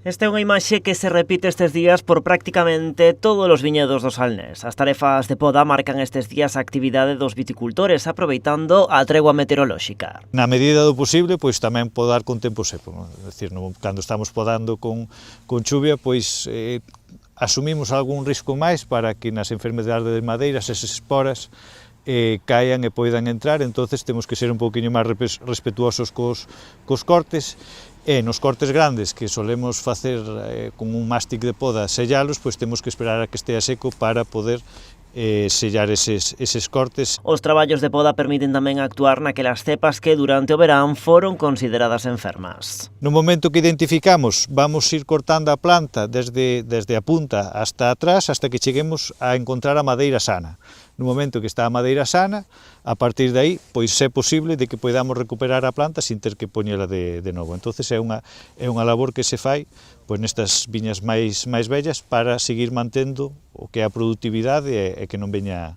Esta é unha imaxe que se repite estes días por prácticamente todos os viñedos do Salnés. As tarefas de poda marcan estes días a actividade dos viticultores, aproveitando a tregua meteorolóxica. Na medida do posible, pois tamén podar con tempo seco, non? É dicir, cando estamos podando con chuvia, pois asumimos algún risco máis para que nas enfermedades de madeiras esas esporas caian e poidan entrar, entonces temos que ser un pouquiño máis respetuosos cos cortes. E nos cortes grandes que solemos facer con un mástic de poda sellalos, pois temos que esperar a que estea seco para poder sellar eses cortes. Os traballos de poda permiten tamén actuar naquelas cepas que durante o verán foron consideradas enfermas. No momento que identificamos, vamos ir cortando a planta desde a punta hasta atrás, hasta que cheguemos a encontrar a madeira sana. No momento que está a madeira sana, a partir de aí, pois é posible de que podamos recuperar a planta sin ter que poñela de novo. Entonces é unha labor que se fai pois nestas viñas máis vellas para seguir mantendo o que é a produtividade e que non veña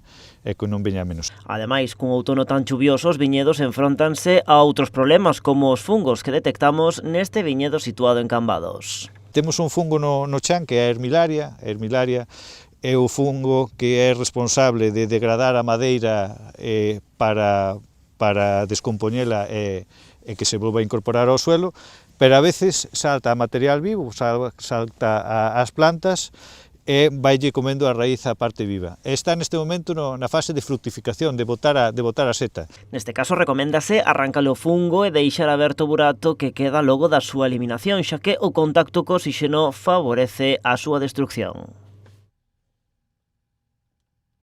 menos. Ademais, cun outono tan chuvioso, os viñedos enfróntanse a outros problemas como os fungos que detectamos neste viñedo situado en Cambados. Temos un fungo no chan que é a hermilaria. A hermilaria é o fungo que é responsable de degradar a madeira para descompoñela e que se volva a incorporar ao suelo, pero a veces salta a material vivo, salta ás plantas e vaille comendo a raíz a parte viva. Está neste momento na fase de fructificación, de botar a seta. Neste caso recoméndase arrancale o fungo e deixar aberto o burato que queda logo da súa eliminación, xa que o contacto co oxígeno favorece a súa destrucción.